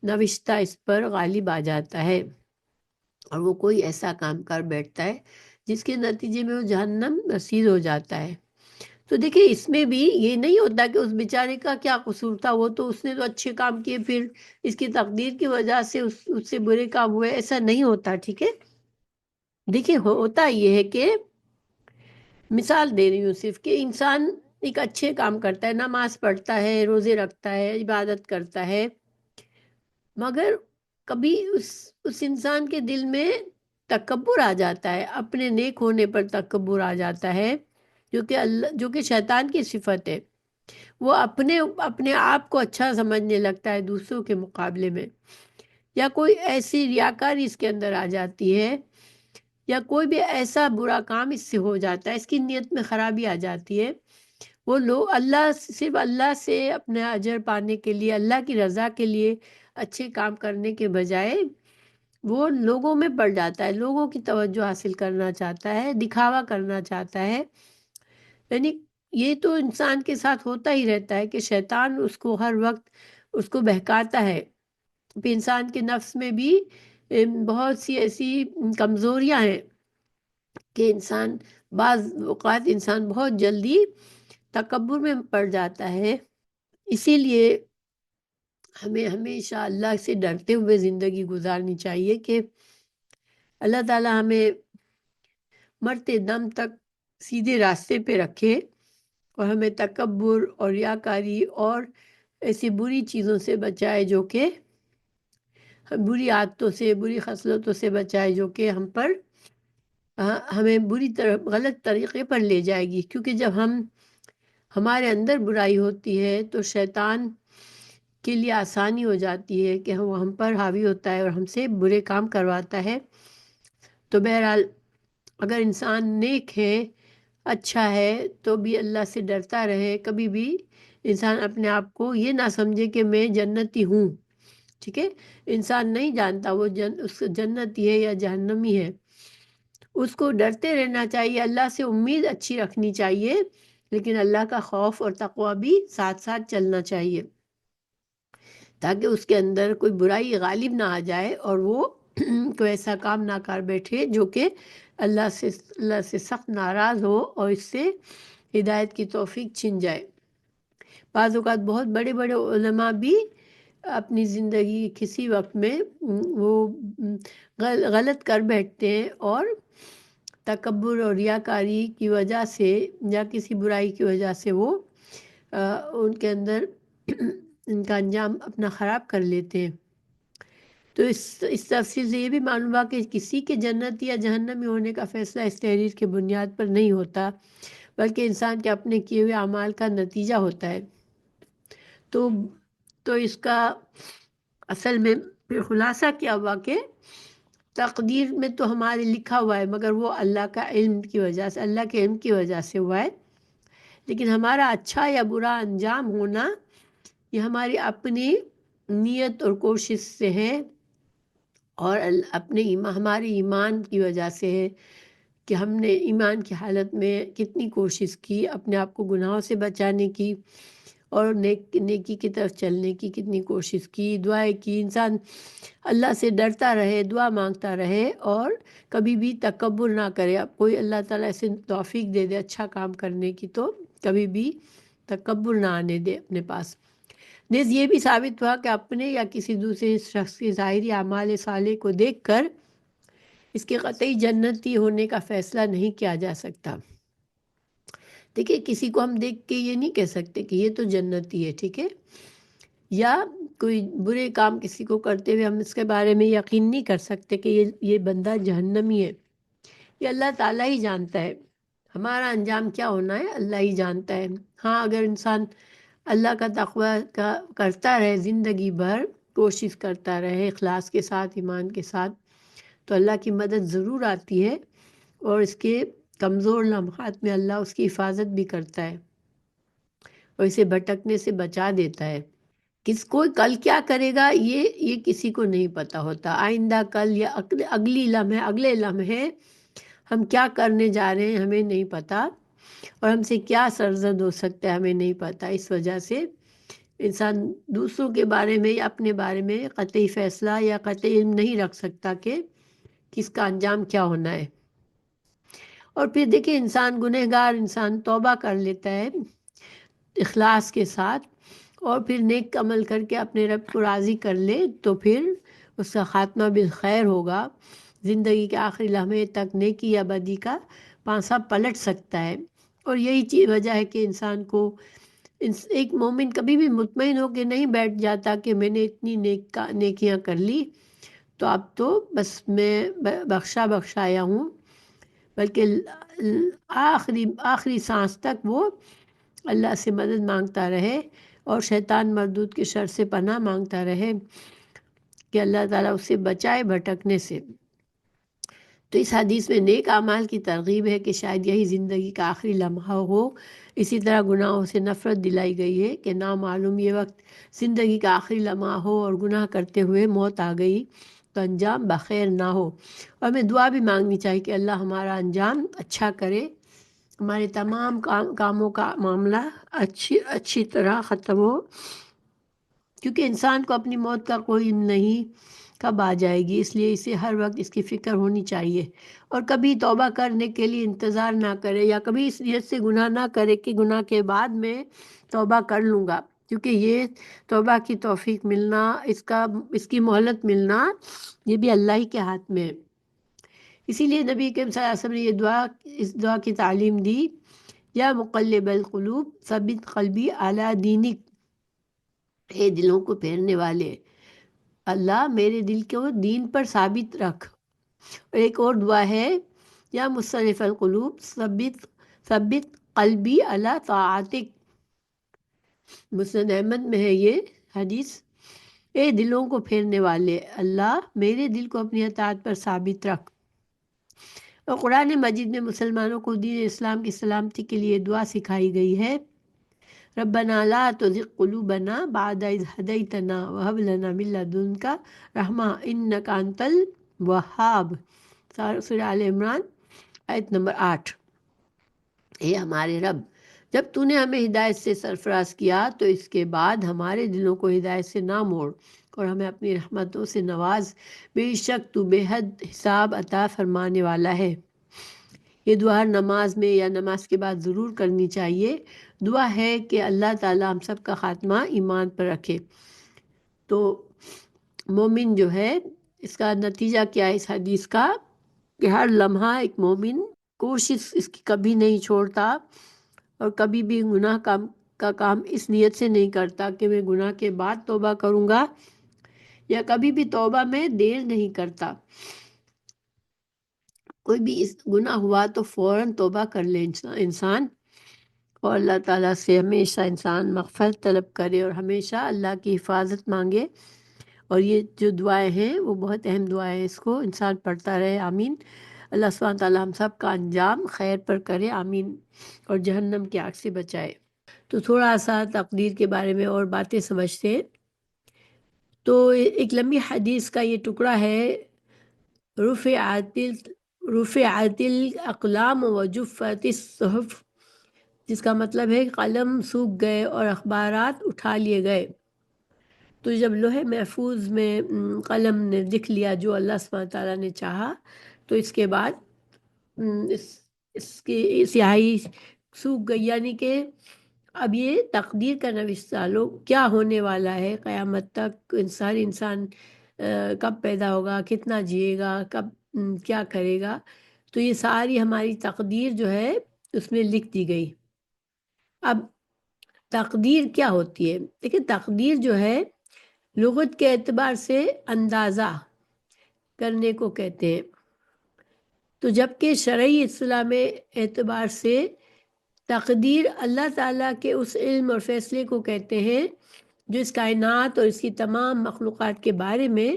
S1: نوشتہ اس پر غالب آ جاتا ہے، اور وہ کوئی ایسا کام کر بیٹھتا ہے جس کے نتیجے میں وہ جہنم رسید ہو جاتا ہے۔ تو دیکھیں اس میں بھی یہ نہیں ہوتا کہ اس بیچارے کا کیا قصور تھا، وہ تو اس نے تو اچھے کام کیے، پھر اس کی تقدیر کی وجہ سے اس سے برے کام ہوئے، ایسا نہیں ہوتا، ٹھیک ہے؟ دیکھیں ہوتا یہ ہے کہ مثال دے رہی ہوں صرف کہ انسان ایک اچھے کام کرتا ہے، نماز پڑھتا ہے، روزے رکھتا ہے، عبادت کرتا ہے، مگر کبھی اس انسان کے دل میں تکبر آ جاتا ہے، اپنے نیک ہونے پر تکبر آ جاتا ہے، جو کہ شیطان کی صفت ہے۔ وہ اپنے آپ کو اچھا سمجھنے لگتا ہے دوسروں کے مقابلے میں، یا کوئی ایسی ریاکاری اس کے اندر آ جاتی ہے، یا کوئی بھی ایسا برا کام اس سے ہو جاتا ہے، اس کی نیت میں خرابی آ جاتی ہے، وہ لوگ صرف اللہ سے اپنا اجر پانے کے لیے، اللہ کی رضا کے لیے اچھے کام کرنے کے بجائے وہ لوگوں میں پڑ جاتا ہے، لوگوں کی توجہ حاصل کرنا چاہتا ہے، دکھاوا کرنا چاہتا ہے۔ یعنی یہ تو انسان کے ساتھ ہوتا ہی رہتا ہے کہ شیطان اس کو ہر وقت اس کو بہکاتا ہے۔ پھر انسان کے نفس میں بھی بہت سی ایسی کمزوریاں ہیں کہ بعض اوقات انسان بہت جلدی تکبر میں پڑ جاتا ہے، اسی لیے ہمیں ہمیشہ اللہ سے ڈرتے ہوئے زندگی گزارنی چاہیے کہ اللہ تعالی ہمیں مرتے دم تک سیدھے راستے پہ رکھے اور ہمیں تکبر اور ریاکاری اور ایسی بری چیزوں سے بچائے، جو کہ بری عادتوں سے، بری خصلتوں سے بچائے جو کہ ہمیں غلط طریقے پر لے جائے گی، کیونکہ جب ہمارے اندر برائی ہوتی ہے تو شیطان کے لیے آسانی ہو جاتی ہے کہ وہ ہم پر حاوی ہوتا ہے اور ہم سے برے کام کرواتا ہے۔ تو بہرحال اگر انسان نیک ہے، اچھا ہے، تو بھی اللہ سے ڈرتا رہے، کبھی بھی انسان اپنے آپ کو یہ نہ سمجھے کہ میں جنتی ہوں، ٹھیک ہے؟ انسان نہیں جانتا وہ اس جنتی ہے یا جہنمی ہے، اس کو ڈرتے رہنا چاہیے، اللہ سے امید اچھی رکھنی چاہیے، لیکن اللہ کا خوف اور تقوی بھی ساتھ ساتھ چلنا چاہیے، تاکہ اس کے اندر کوئی برائی غالب نہ آ جائے اور وہ کوئی ایسا کام نہ کر بیٹھے جو کہ اللہ سے سخت ناراض ہو اور اس سے ہدایت کی توفیق چھن جائے۔ بعض اوقات بہت بڑے بڑے علماء بھی اپنی زندگی کسی وقت میں وہ غلط کر بیٹھتے ہیں، اور تکبر اور ریاکاری کی وجہ سے یا کسی برائی کی وجہ سے وہ ان کے اندر ان کا انجام اپنا خراب کر لیتے ہیں۔ تو اس تفصیل سے یہ بھی معلوم ہوا کہ کسی کے جنت یا جہنمی ہونے کا فیصلہ اس تحریر کی بنیاد پر نہیں ہوتا، بلکہ انسان کے اپنے کیے ہوئے اعمال کا نتیجہ ہوتا ہے۔ تو اس کا اصل میں پھر خلاصہ کیا ہوا کہ تقدیر میں تو ہمارے لکھا ہوا ہے، مگر وہ اللہ کا علم کی وجہ سے، اللہ کے علم کی وجہ سے ہوا ہے، لیکن ہمارا اچھا یا برا انجام ہونا یہ ہماری اپنی نیت اور کوشش سے ہے، اور ہمارے ایمان کی وجہ سے ہے کہ ہم نے ایمان کی حالت میں کتنی کوشش کی اپنے آپ کو گناہوں سے بچانے کی، اور نیکی کی طرف چلنے کی کتنی کوشش کی، دعائیں کی، انسان اللہ سے ڈرتا رہے، دعا مانگتا رہے، اور کبھی بھی تکبر نہ کرے۔ اب کوئی اللہ تعالیٰ سے توفیق دے دے اچھا کام کرنے کی، تو کبھی بھی تکبر نہ آنے دے اپنے پاس۔ نیز یہ بھی ثابت ہوا کہ اپنے یا کسی دوسرے شخص کے ظاہری اعمال صالح کو دیکھ کر اس کے قطعی جنتی ہونے کا فیصلہ نہیں کیا جا سکتا۔ دیکھیے، کسی کو ہم دیکھ کے یہ نہیں کہہ سکتے کہ یہ تو جنتی ہے، ٹھیک ہے؟ یا کوئی برے کام کسی کو کرتے ہوئے ہم اس کے بارے میں یقین نہیں کر سکتے کہ یہ بندہ جہنمی ہے۔ یہ اللہ تعالیٰ ہی جانتا ہے، ہمارا انجام کیا ہونا ہے اللہ ہی جانتا ہے۔ ہاں، اگر انسان اللہ کا تقوی کرتا رہے، زندگی بھر کوشش کرتا رہے اخلاص کے ساتھ، ایمان کے ساتھ، تو اللہ کی مدد ضرور آتی ہے، اور اس کے کمزور لمحات میں اللہ اس کی حفاظت بھی کرتا ہے اور اسے بھٹکنے سے بچا دیتا ہے۔ کوئی کل کیا کرے گا یہ کسی کو نہیں پتہ ہوتا۔ آئندہ کل یا اگلے لمحے ہم کیا کرنے جا رہے ہیں ہمیں نہیں پتہ، اور ہم سے کیا سرزد ہو سکتا ہے ہمیں نہیں پتہ۔ اس وجہ سے انسان دوسروں کے بارے میں یا اپنے بارے میں قطعی فیصلہ یا قطعی علم نہیں رکھ سکتا کہ کس کا انجام کیا ہونا ہے۔ اور پھر دیکھیں، انسان گنہگار، انسان توبہ کر لیتا ہے اخلاص کے ساتھ، اور پھر نیک عمل کر کے اپنے رب کو راضی کر لے، تو پھر اس کا خاتمہ بالخیر ہوگا، زندگی کے آخری لمحے تک نیکی یا بدی کا پانسا پلٹ سکتا ہے۔ اور یہی وجہ ہے کہ انسان کو ایک مومن کبھی بھی مطمئن ہو کے نہیں بیٹھ جاتا کہ میں نے اتنی نیکیاں کر لی تو اب تو بس میں بخشایا ہوں، بلکہ آخری سانس تک وہ اللہ سے مدد مانگتا رہے اور شیطان مردود کے شر سے پناہ مانگتا رہے کہ اللہ تعالیٰ اسے بچائے بھٹکنے سے۔ تو اس حدیث میں نیک اعمال کی ترغیب ہے کہ شاید یہی زندگی کا آخری لمحہ ہو۔ اسی طرح گناہوں سے نفرت دلائی گئی ہے کہ نامعلوم یہ وقت زندگی کا آخری لمحہ ہو اور گناہ کرتے ہوئے موت آ گئی تو انجام بخیر نہ ہو۔ اور ہمیں دعا بھی مانگنی چاہیے کہ اللہ ہمارا انجام اچھا کرے، ہمارے تمام کاموں کا معاملہ اچھی طرح ختم ہو، کیونکہ انسان کو اپنی موت کا کوئی علم نہیں کب آ جائے گی، اس لیے اسے ہر وقت اس کی فکر ہونی چاہیے، اور کبھی توبہ کرنے کے لیے انتظار نہ کرے، یا کبھی اس نیت سے گناہ نہ کرے کہ گناہ کے بعد میں توبہ کر لوں گا، کیونکہ یہ توبہ کی توفیق ملنا، اس کی مہلت ملنا، یہ بھی اللہ ہی کے ہاتھ میں ہے۔ اسی لیے نبی کریم صلی اللہ علیہ وسلم نے اس دعا کی تعلیم دی، یا مقلب القلوب ثبت قلبی علی دینک، اے دلوں کو پھیرنے والے اللہ میرے دل کو دین پر ثابت رکھ۔ اور ایک اور دعا ہے، یا مصرف القلوب ثبت قلبی علی طاعتک، مسند احمد میں ہے یہ حدیث: اے دلوں کو پھیرنے والے، اللہ میرے دل کو اپنی اطاعت پر ثابت رکھ۔ اور قرآن مجید میں مسلمانوں کو دین اسلام کی سلامتی کے لیے دعا سکھائی گئی ہے: ربنا لا تزغ قلوبنا بعد اذ ہدیتنا وہب لنا من لدنک رحمہ انک انت الوہاب۔ سورہ آل عمران آیت نمبر 8۔ اے ہمارے رب، جب تو نے ہمیں ہدایت سے سرفراز کیا تو اس کے بعد ہمارے دلوں کو ہدایت سے نہ موڑ اور ہمیں اپنی رحمتوں سے نواز، بے شک تو بے حد حساب عطا فرمانے والا ہے۔ یہ دعا ہر نماز میں یا نماز کے بعد ضرور کرنی چاہیے۔ دعا ہے کہ اللہ تعالیٰ ہم سب کا خاتمہ ایمان پر رکھے۔ تو مومن جو ہے، اس کا نتیجہ کیا ہے اس حدیث کا، کہ ہر لمحہ ایک مومن کوشش اس کی کبھی نہیں چھوڑتا اور کبھی بھی گناہ کا کام اس نیت سے نہیں کرتا کہ میں گناہ کے بعد توبہ کروں گا، یا کبھی بھی توبہ میں دیر نہیں کرتا۔ کوئی بھی اس گناہ ہوا تو فوراً توبہ کر لے انسان، اور اللہ تعالیٰ سے ہمیشہ انسان مغفرت طلب کرے اور ہمیشہ اللہ کی حفاظت مانگے۔ اور یہ جو دعائیں ہیں وہ بہت اہم دعائیں ہیں، اس کو انسان پڑھتا رہے۔ آمین۔ اللہ سبحانہ تعالیٰ ہم سب کا انجام خیر پر کرے، آمین، اور جہنم کی آگ سے بچائے۔ تو تھوڑا سا تقدیر کے بارے میں اور باتیں سمجھتے ہیں۔ تو ایک لمبی حدیث کا یہ ٹکڑا ہے: رفعت الاقلام وجفت الصحف، جس کا مطلب ہے کہ قلم سوکھ گئے اور اخبارات اٹھا لیے گئے۔ تو جب لوح محفوظ میں قلم نے لکھ لیا جو اللہ سبحانہ تعالیٰ نے چاہا، تو اس کے بعد اس کی سیاہی سوکھ گئی، یعنی کہ اب یہ تقدیر کا نوشتہ لوگ کیا ہونے والا ہے قیامت تک، انسان کب پیدا ہوگا، کتنا جیے گا، کب کیا کرے گا، تو یہ ساری ہماری تقدیر جو ہے اس میں لکھ دی گئی۔ اب تقدیر کیا ہوتی ہے؟ دیکھیں، تقدیر جو ہے لغت کے اعتبار سے اندازہ کرنے کو کہتے ہیں، تو جبکہ شرعی اصطلاح میں اعتبار سے تقدیر اللہ تعالیٰ کے اس علم اور فیصلے کو کہتے ہیں جو اس کائنات اور اس کی تمام مخلوقات کے بارے میں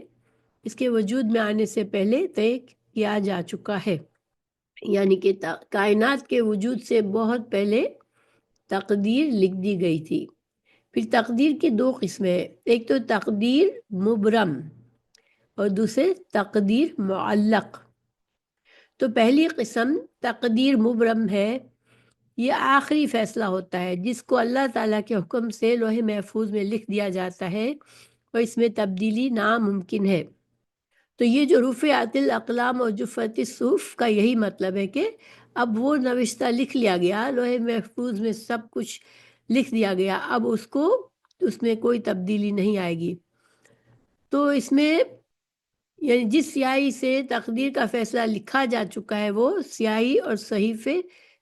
S1: اس کے وجود میں آنے سے پہلے طے کیا جا چکا ہے۔ یعنی کہ کائنات کے وجود سے بہت پہلے تقدیر لکھ دی گئی تھی۔ پھر تقدیر کی دو قسمیں ہیں، ایک تو تقدیر مبرم اور دوسرے تقدیر معلق۔ تو پہلی قسم تقدیر مبرم ہے، یہ آخری فیصلہ ہوتا ہے جس کو اللہ تعالیٰ کے حکم سے لوح محفوظ میں لکھ دیا جاتا ہے اور اس میں تبدیلی ناممکن ہے۔ تو یہ جو رفعت الاقلام اور جفت الصحف کا یہی مطلب ہے کہ اب وہ نوشتہ لکھ لیا گیا، لوح محفوظ میں سب کچھ لکھ دیا گیا، اب اس میں کوئی تبدیلی نہیں آئے گی۔ تو اس میں یعنی جس سیاہی سے تقدیر کا فیصلہ لکھا جا چکا ہے وہ سیاہی اور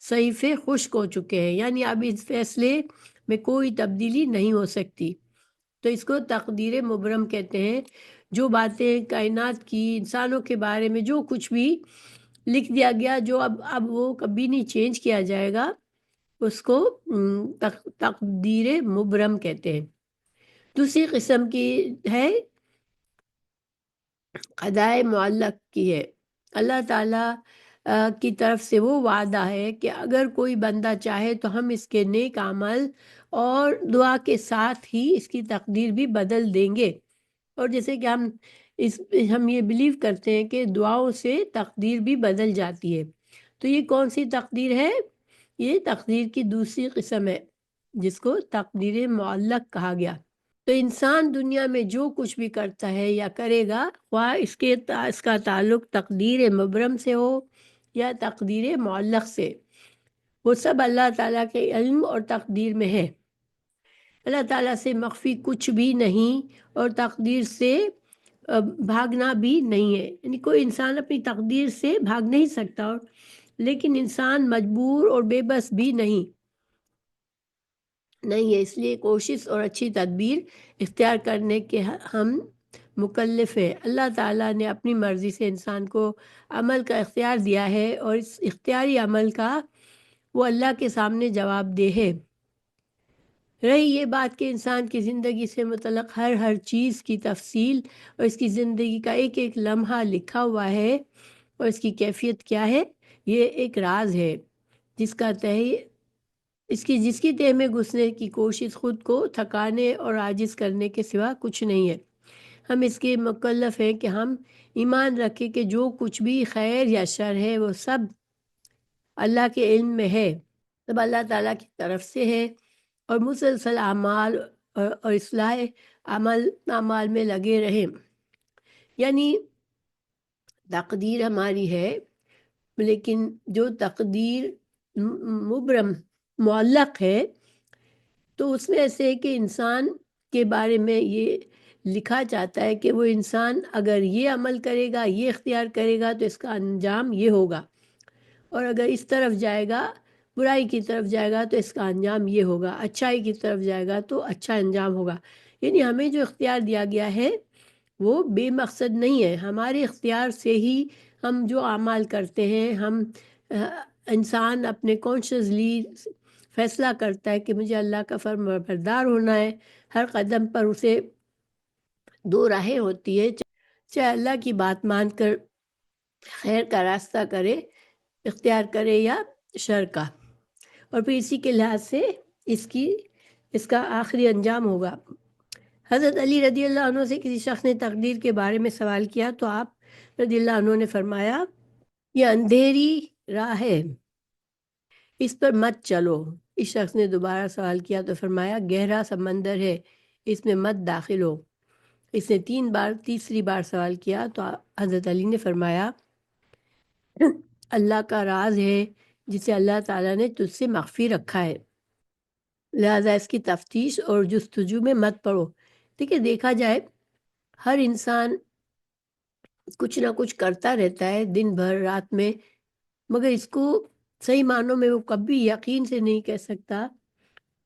S1: صحیفے خشک ہو چکے ہیں، یعنی اب اس فیصلے میں کوئی تبدیلی نہیں ہو سکتی۔ تو اس کو تقدیر مبرم کہتے ہیں۔ جو باتیں کائنات کی، انسانوں کے بارے میں جو کچھ بھی لکھ دیا گیا، جو اب وہ کبھی نہیں چینج کیا جائے گا، اس کو تقدیر مبرم کہتے ہیں۔ دوسری قسم کی ہے قضائے معلق کی ہے۔ اللہ تعالیٰ کی طرف سے وہ وعدہ ہے کہ اگر کوئی بندہ چاہے تو ہم اس کے نیک عمل اور دعا کے ساتھ ہی اس کی تقدیر بھی بدل دیں گے۔ اور جیسے کہ ہم یہ بلیو کرتے ہیں کہ دعاؤں سے تقدیر بھی بدل جاتی ہے۔ تو یہ کون سی تقدیر ہے؟ یہ تقدیر کی دوسری قسم ہے جس کو تقدیر معلق کہا گیا۔ تو انسان دنیا میں جو کچھ بھی کرتا ہے یا کرے گا، خواہ اس کا تعلق تقدیر مبرم سے ہو یا تقدیر معلق سے، وہ سب اللہ تعالیٰ کے علم اور تقدیر میں ہے۔ اللہ تعالیٰ سے مخفی کچھ بھی نہیں اور تقدیر سے بھاگنا بھی نہیں ہے، یعنی کوئی انسان اپنی تقدیر سے بھاگ نہیں سکتا، لیکن انسان مجبور اور بے بس بھی نہیں ہے۔ اس لیے کوشش اور اچھی تدبیر اختیار کرنے کے ہم مکلف ہیں۔ اللہ تعالیٰ نے اپنی مرضی سے انسان کو عمل کا اختیار دیا ہے اور اس اختیاری عمل کا وہ اللہ کے سامنے جواب دہ ہے۔ رہی یہ بات کہ انسان کی زندگی سے متعلق ہر چیز کی تفصیل اور اس کی زندگی کا ایک ایک لمحہ لکھا ہوا ہے اور اس کی کیفیت کیا ہے، یہ ایک راز ہے جس کی تہہ میں گھسنے کی کوشش خود کو تھکانے اور عاجز کرنے کے سوا کچھ نہیں ہے۔ ہم اس کے مکلف ہیں کہ ہم ایمان رکھیں کہ جو کچھ بھی خیر یا شر ہے وہ سب اللہ کے علم میں ہے، سب اللہ تعالیٰ کی طرف سے ہے، اور مسلسل اعمال اور اصلاح اعمال میں لگے رہیں۔ یعنی تقدیر ہماری ہے، لیکن جو تقدیر مبرم معلق ہے تو اس میں ایسے ہے کہ انسان کے بارے میں یہ لکھا جاتا ہے کہ وہ انسان اگر یہ عمل کرے گا، یہ اختیار کرے گا تو اس کا انجام یہ ہوگا، اور اگر اس طرف جائے گا، برائی کی طرف جائے گا تو اس کا انجام یہ ہوگا، اچھائی کی طرف جائے گا تو اچھا انجام ہوگا۔ یعنی ہمیں جو اختیار دیا گیا ہے وہ بے مقصد نہیں ہے، ہمارے اختیار سے ہی ہم جو اعمال کرتے ہیں، انسان اپنے کانشیسلی فیصلہ کرتا ہے کہ مجھے اللہ کا فرمان بردار ہونا ہے۔ ہر قدم پر اسے دو راہیں ہوتی ہے، چاہے اللہ کی بات مان کر خیر کا راستہ کرے، اختیار کرے، یا شر کا، اور پھر اسی کے لحاظ سے اس کا آخری انجام ہوگا۔ حضرت علی رضی اللہ عنہ سے کسی شخص نے تقدیر کے بارے میں سوال کیا تو آپ رضی اللہ عنہ نے فرمایا، یہ اندھیری راہ ہے، اس پر مت چلو۔ اس شخص نے دوبارہ سوال کیا تو فرمایا، گہرا سمندر ہے، اس میں مت داخل ہو۔ اس نے تیسری بار سوال کیا تو حضرت علی نے فرمایا، اللہ کا راز ہے جسے اللہ تعالیٰ نے تجھ سے مخفی رکھا ہے، لہذا اس کی تفتیش اور جستجو میں مت پڑو۔ دیکھیے، دیکھا جائے ہر انسان کچھ نہ کچھ کرتا رہتا ہے دن بھر رات میں، مگر اس کو صحیح معنوں میں وہ کبھی یقین سے نہیں کہہ سکتا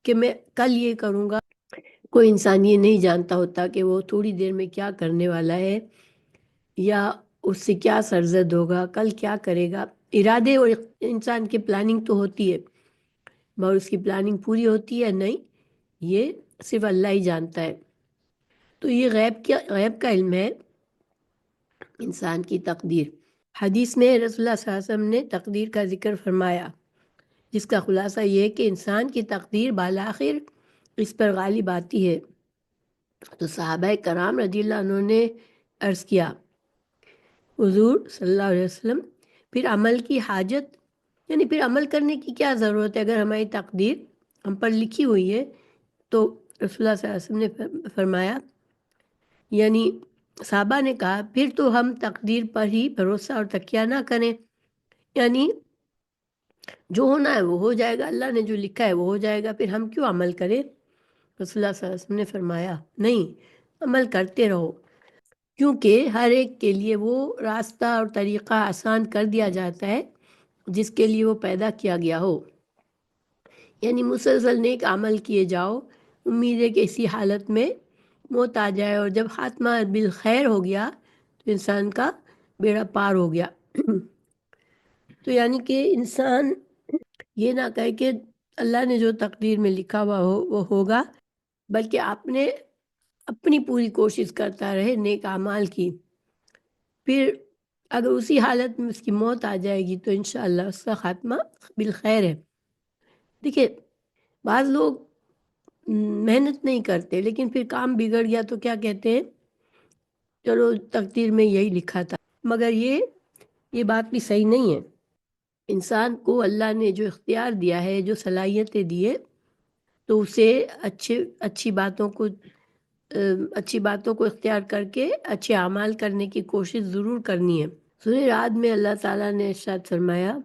S1: کہ میں کل یہ کروں گا۔ کوئی انسان یہ نہیں جانتا ہوتا کہ وہ تھوڑی دیر میں کیا کرنے والا ہے یا اس سے کیا سرزد ہوگا، کل کیا کرے گا۔ ارادے اور انسان کی پلاننگ تو ہوتی ہے، مگر اس کی پلاننگ پوری ہوتی ہے نہیں، یہ صرف اللہ ہی جانتا ہے۔ تو یہ غیب کا علم ہے، انسان کی تقدیر۔ حدیث میں رسول اللہ صلی اللہ علیہ وسلم نے تقدیر کا ذکر فرمایا، جس کا خلاصہ یہ ہے کہ انسان کی تقدیر بالآخر اس پر غالب آتی ہے۔ تو صحابہ کرام رضی اللہ عنہ نے عرض کیا، حضور صلی اللہ علیہ وسلم، پھر عمل کی حاجت، یعنی پھر عمل کرنے کی کیا ضرورت ہے؟ اگر ہماری تقدیر ہم پر لکھی ہوئی ہے تو رسول اللہ صلی اللہ علیہ وسلم نے فرمایا، یعنی صحابہ نے کہا، پھر تو ہم تقدیر پر ہی بھروسہ اور تکیہ نہ کریں، یعنی جو ہونا ہے وہ ہو جائے گا، اللہ نے جو لکھا ہے وہ ہو جائے گا، پھر ہم کیوں عمل کریں؟ رسول اللہ صلی اللہ علیہ وسلم نے فرمایا، نہیں، عمل کرتے رہو، کیونکہ ہر ایک کے لیے وہ راستہ اور طریقہ آسان کر دیا جاتا ہے جس کے لیے وہ پیدا کیا گیا ہو۔ یعنی مسلسل نیک عمل کیے جاؤ، امید ہے کہ اسی حالت میں موت آ جائے، اور جب خاتمہ بالخیر ہو گیا تو انسان کا بیڑا پار ہو گیا۔ تو یعنی کہ انسان یہ نہ کہے کہ اللہ نے جو تقدیر میں لکھا ہوا ہو وہ ہوگا، بلکہ اپنی پوری کوشش کرتا رہے نیک اعمال کی، پھر اگر اسی حالت میں اس کی موت آ جائے گی تو انشاءاللہ اس کا خاتمہ بالخیر ہے۔ دیکھیے، بعض لوگ محنت نہیں کرتے لیکن پھر کام بگڑ گیا تو کیا کہتے ہیں، چلو تقدیر میں یہی لکھا تھا، مگر یہ بات بھی صحیح نہیں ہے۔ انسان کو اللہ نے جو اختیار دیا ہے، جو صلاحیتیں دی ہے، تو اسے اچھی باتوں کو اختیار کر کے اچھے اعمال کرنے کی کوشش ضرور کرنی ہے۔ سورہ رعد میں اللہ تعالیٰ نے ارشاد فرمایا،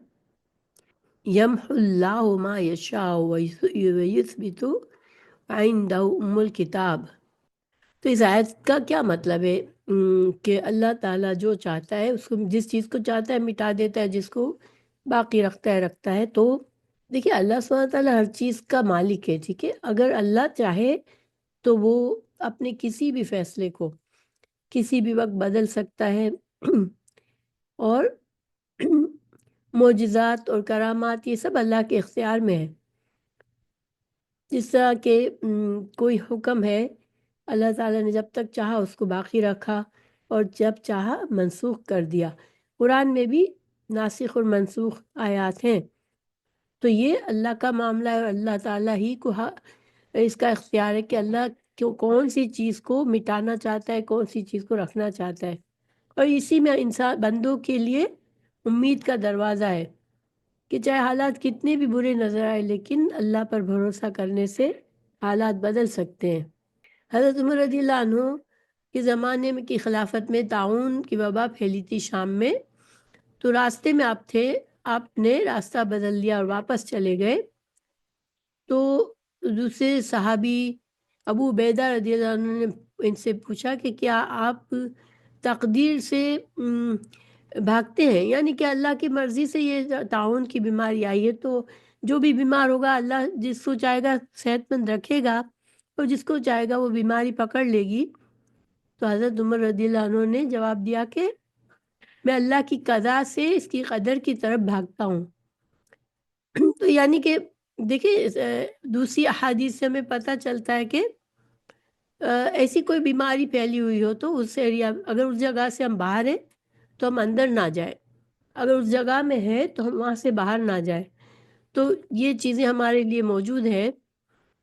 S1: یمحو اللہ ما یشاء ویثبت وعندہ ام الکتاب۔ تو اس آیت کا کیا مطلب ہے؟ کہ اللہ تعالیٰ جو چاہتا ہے، اس کو جس چیز کو چاہتا ہے مٹا دیتا ہے، جس کو باقی رکھتا ہے۔ تو دیکھیے، اللہ سبحانہ تعالیٰ ہر چیز کا مالک ہے، ٹھیک ہے؟ اگر اللہ چاہے تو وہ اپنے کسی بھی فیصلے کو کسی بھی وقت بدل سکتا ہے، اور معجزات اور کرامات یہ سب اللہ کے اختیار میں ہے۔ جس طرح کہ کوئی حکم ہے اللہ تعالیٰ نے جب تک چاہا اس کو باقی رکھا اور جب چاہا منسوخ کر دیا۔ قرآن میں بھی ناسخ اور منسوخ آیات ہیں، تو یہ اللہ کا معاملہ ہے اور اللہ تعالیٰ ہی کو اس کا اختیار ہے کہ اللہ کون سی چیز کو مٹانا چاہتا ہے، کون سی چیز کو رکھنا چاہتا ہے، اور اسی میں انسان بندوں کے لیے امید کا دروازہ ہے کہ چاہے حالات کتنے بھی برے نظر آئے لیکن اللہ پر بھروسہ کرنے سے حالات بدل سکتے ہیں۔ حضرت عمر رضی اللہ عنہ کے زمانے میں کی خلافت میں طاعون کی وبا پھیلی تھی شام میں، تو راستے میں آپ تھے، آپ نے راستہ بدل لیا اور واپس چلے گئے، تو دوسرے صحابی ابو عبیدہ رضی اللہ عنہ نے ان سے پوچھا کہ کیا آپ تقدیر سے بھاگتے ہیں، یعنی کہ اللہ کی مرضی سے یہ طاعون کی بیماری آئی ہے، تو جو بھی بیمار ہوگا اللہ جس کو چاہے گا صحت مند رکھے گا اور جس کو چاہے گا وہ بیماری پکڑ لے گی۔ تو حضرت عمر رضی اللہ عنہ نے جواب دیا کہ میں اللہ کی قضا سے اس کی قدر کی طرف بھاگتا ہوں۔ تو یعنی کہ دیکھیں دوسری احادیث سے ہمیں پتہ چلتا ہے کہ ایسی کوئی بیماری پھیلی ہوئی ہو تو اس ایریا اگر اس جگہ سے ہم باہر ہیں تو ہم اندر نہ جائیں، اگر اس جگہ میں ہے تو ہم وہاں سے باہر نہ جائیں۔ تو یہ چیزیں ہمارے لیے موجود ہیں،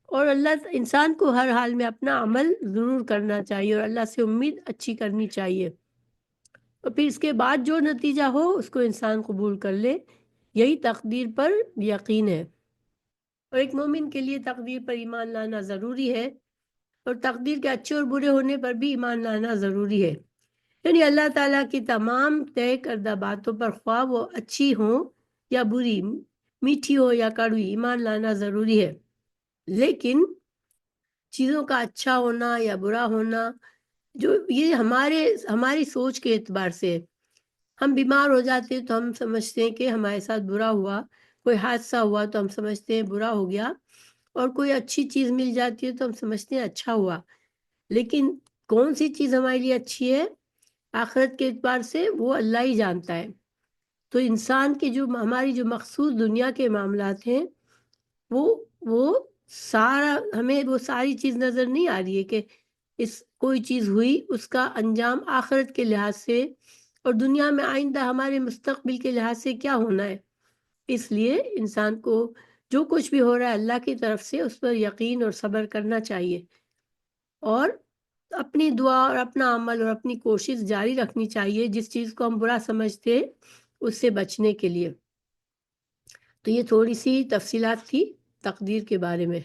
S1: اور اللہ انسان کو ہر حال میں اپنا عمل ضرور کرنا چاہیے اور اللہ سے امید اچھی کرنی چاہیے، اور پھر اس کے بعد جو نتیجہ ہو اس کو انسان قبول کر لے، یہی تقدیر پر یقین ہے۔ اور ایک مومن کے لیے تقدیر پر ایمان لانا ضروری ہے، اور تقدیر کے اچھے اور برے ہونے پر بھی ایمان لانا ضروری ہے، یعنی اللہ تعالیٰ کی تمام طے کردہ باتوں پر خواہ وہ اچھی ہوں یا بری، میٹھی ہو یا کڑوی، ایمان لانا ضروری ہے۔ لیکن چیزوں کا اچھا ہونا یا برا ہونا جو یہ ہماری سوچ کے اعتبار سے، ہم بیمار ہو جاتے ہیں تو ہم سمجھتے ہیں کہ ہمارے ساتھ برا ہوا، کوئی حادثہ ہوا تو ہم سمجھتے ہیں برا ہو گیا، اور کوئی اچھی چیز مل جاتی ہے تو ہم سمجھتے ہیں اچھا ہوا، لیکن کون سی چیز ہمارے لیے اچھی ہے آخرت کے اعتبار سے وہ اللہ ہی جانتا ہے۔ تو انسان کے ہماری جو مخصوص دنیا کے معاملات ہیں وہ سارا ہمیں وہ ساری چیز نظر نہیں آ رہی ہے کہ کوئی چیز ہوئی اس کا انجام آخرت کے لحاظ سے اور دنیا میں آئندہ ہمارے مستقبل کے لحاظ سے کیا ہونا ہے۔ اس لیے انسان کو جو کچھ بھی ہو رہا ہے اللہ کی طرف سے اس پر یقین اور صبر کرنا چاہیے، اور اپنی دعا اور اپنا عمل اور اپنی کوشش جاری رکھنی چاہیے جس چیز کو ہم برا سمجھتے اس سے بچنے کے لیے۔ تو یہ تھوڑی سی تفصیلات تھی تقدیر کے بارے میں۔